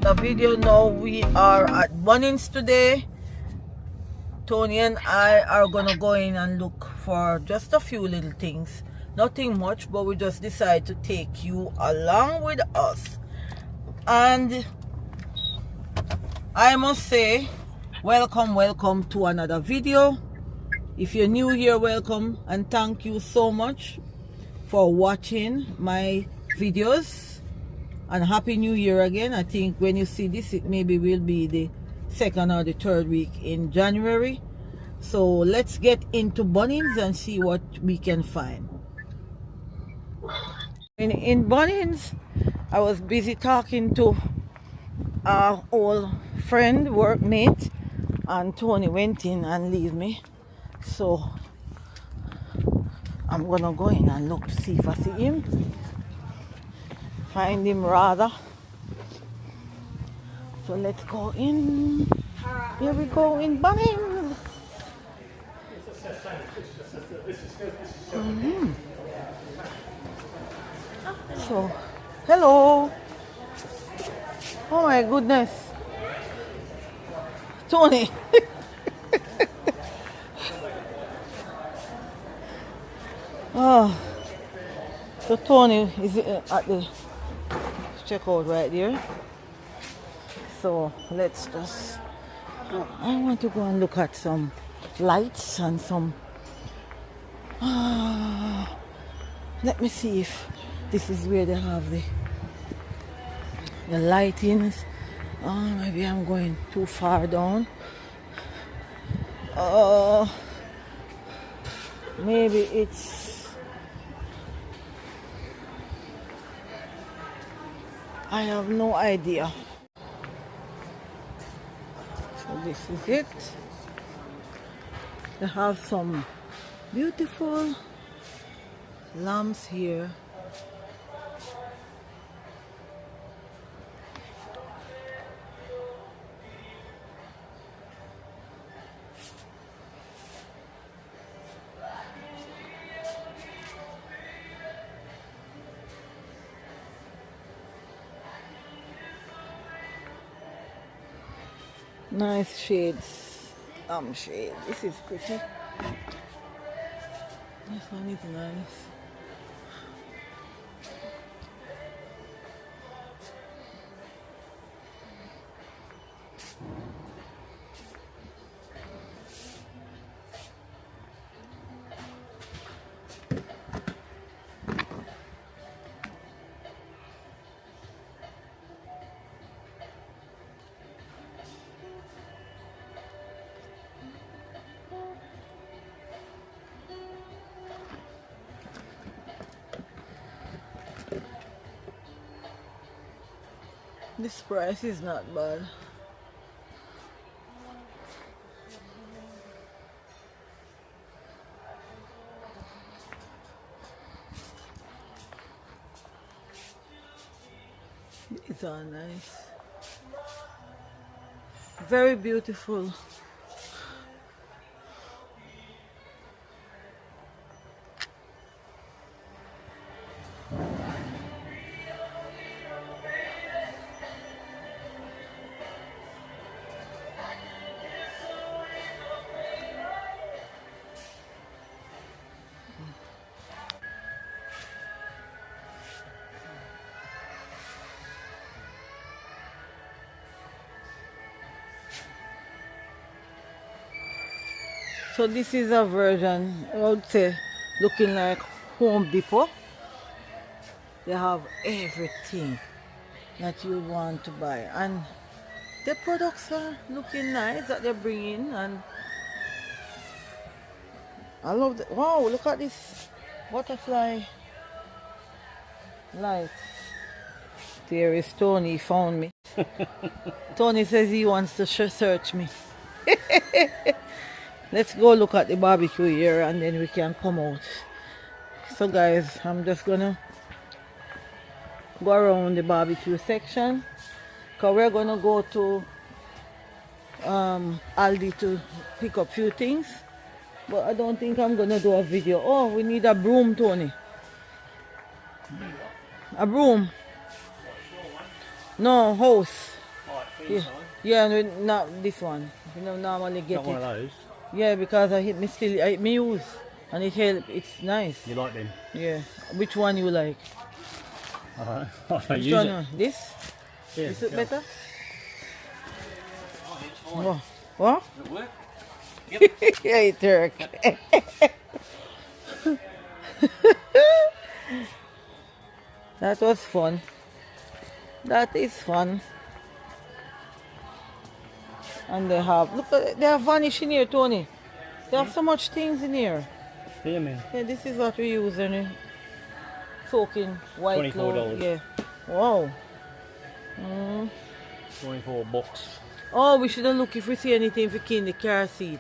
the video now. We are at Bunnings today. Tony and I are gonna go in and look for just a few little things. Nothing much, but we just decided to take you along with us. And I must say, welcome to another video. If you're new here, welcome, and thank you so much for watching my videos. And happy new year again. I think when you see this, it maybe will be the second or the third week in January. So let's get into Bunnings and see what we can find. In Bunnings, I was busy talking to our old friend, workmate, and Tony went in and leave me. So I'm gonna go in and look to see if I see him. Find him rather. So let's go in. Here we go in Bunnings. So, hello. Oh my goodness. Tony. Oh. So Tony is at the checkout right there. So let's just, I want to go and look at some lights and some, let me see if this is where they have the lightings. Oh, maybe I'm going too far down. Maybe it's, I have no idea. So this is it. They have some beautiful lamps here. Nice shades, shade. This is pretty. This one is nice. This price is not bad. These are nice. Very beautiful. So this is a version, I would say, looking like Home Depot. They have everything that you want to buy, and the products are looking nice that they're bringing, and I love the, wow, look at this butterfly light. There is Tony, found me. Tony says he wants to search me. Let's go look at the barbecue here and then we can come out. So guys, I'm just gonna go around the barbecue section, because we're gonna go to Aldi to pick up a few things, but I don't think I'm gonna do a video. Oh, we need a broom, Tony. A broom. No, hose. Yeah, yeah, and we, not this one. We don't normally get Not one of it. those. Yeah, because I hit me still, I hit me use, and it help. It's nice. You like them? Yeah. Which one you like? I Which use one? it. This? Yeah, Is it go. better? What? What? Does it work? Yeah, it work. That was fun. That is fun. And they have, look, they have vanish in here, Tony. They have so much things in here. Yeah, man. Yeah, this is what we use in soaking white clothes. $24. Yeah. Wow. Mm. 24 bucks. Oh, we should have looked if we see anything for in the car seat.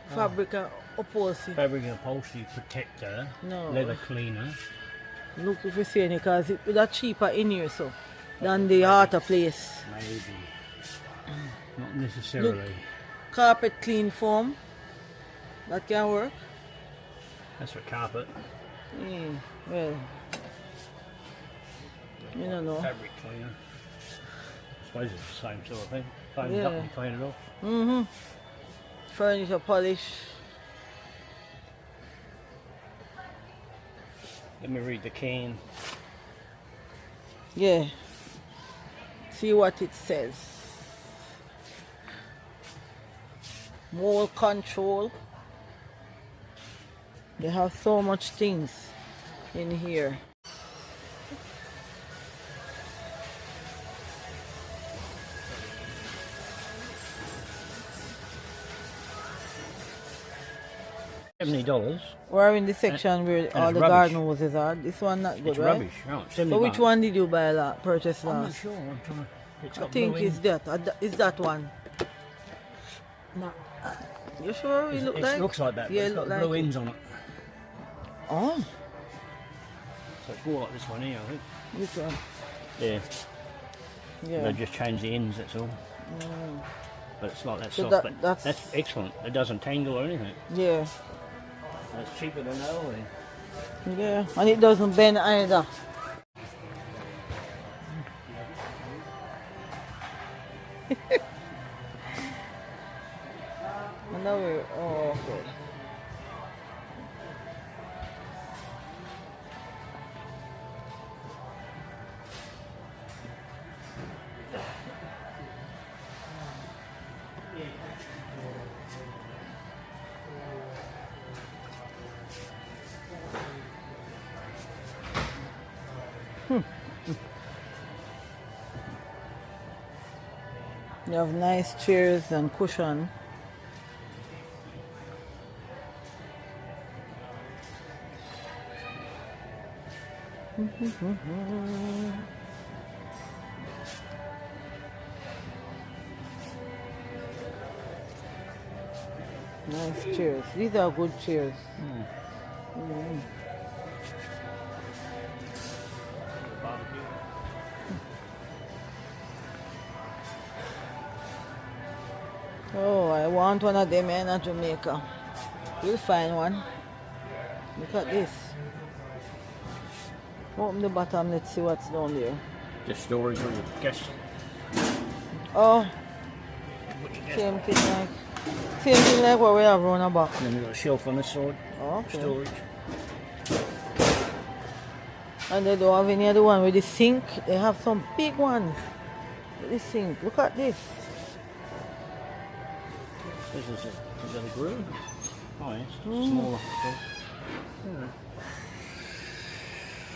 Fabric and upholstery. Fabric and upholstery protector. No. Leather cleaner. Look if we see any, because it would cheaper in here so than the other place. Maybe. Not necessarily. Look. Carpet clean foam. That can work. That's for carpet. Yeah, well, you don't know. Fabric cleaner. I suppose it's the same sort of thing. Foam it up Yeah. and clean it off. Mm-hmm. Furniture polish. Let me read the can. Yeah. See what it says. Mold control. They have so much things in here. $70. We're in the section where and all it's the rubbish. garden hoses are. This one not good, It's right? rubbish. Right, 70 So which bucks. one did you buy purchase I'm not last? sure. I'm trying to. It's I got think blue it's in. that. Is that one? No, You sure? It look it like? looks like that. Yeah, Yeah, it it's look got like blue it. ends on it. Oh, So it's more like this one here, I think. which one? Yeah. Yeah. They just change the ends. That's all. But it's like that So soft. that- but that's- excellent. It doesn't tangle or anything. Yeah. And it's cheaper than that one. Yeah. And it doesn't bend either. And now we're, oh, okay. You have nice chairs and cushion. Nice chairs. These are good chairs. Oh, I want one of them in Jamaica. We'll find one. Look at this. Open the bottom, let's see what's down there. Just storage for your gas. Oh, Put your gas same thing like what we have on the back. And then you've got a shelf on this side. Okay. Storage. And they don't have any other one with the sink. They have some big ones with the sink. Look at this. This is a grill. Oh, yes. Smaller.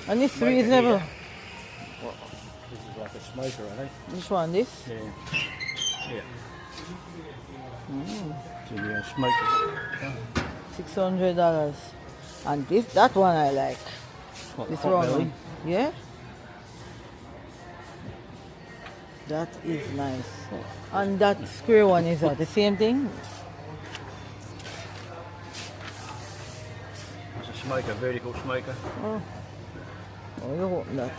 And it's Smoker reasonable. here. This is like a smoker, I think. Which one? This? Yeah. Yeah. So you smoke it. $600. And that one I like. What, This pot round belly? one. Yeah. That is nice. And that square one is that the same thing? It's a smoker, vertical smoker. Oh, you open that.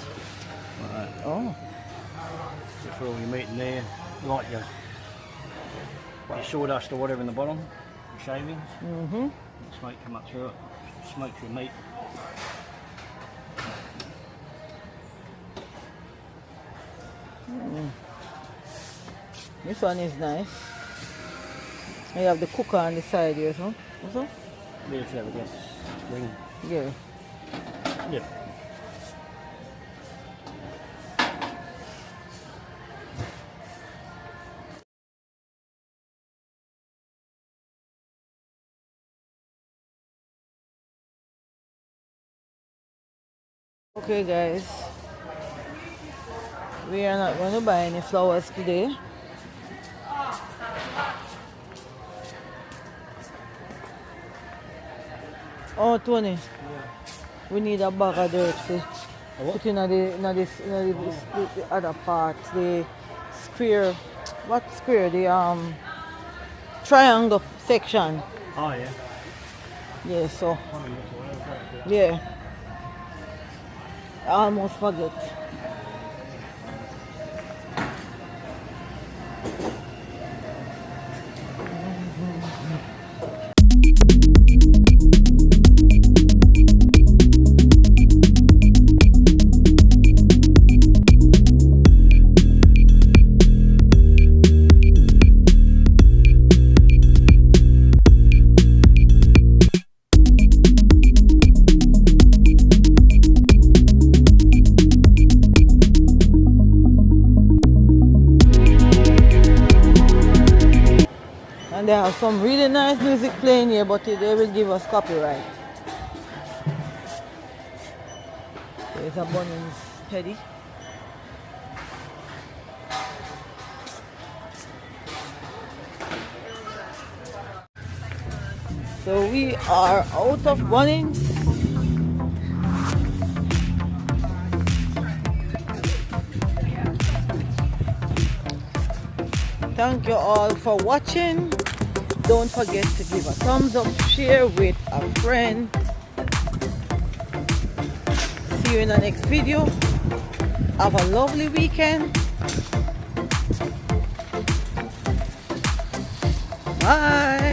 Right. Oh, Just for all your meat in there. Like your sawdust or whatever in the bottom. Your shavings. mm-hmm. Smoke come up through it. Smokes your meat. This one is nice. You have the cooker on the side here, so. Also? Yes, yeah, yes. Ring. Yeah. Yeah. Okay guys, we are not going to buy any flowers today. Oh Tony, we need a bag of dirt to put in the other part, the square, what square, the triangle section. Oh yeah. Yeah, so yeah, I almost forget. And they have some really nice music playing here, but they will give us copyright. There's a Bunnings Teddy. So we are out of Bunnings. Thank you all for watching. Don't forget to give a thumbs up, share with a friend. See you in the next video. Have a lovely weekend. Bye.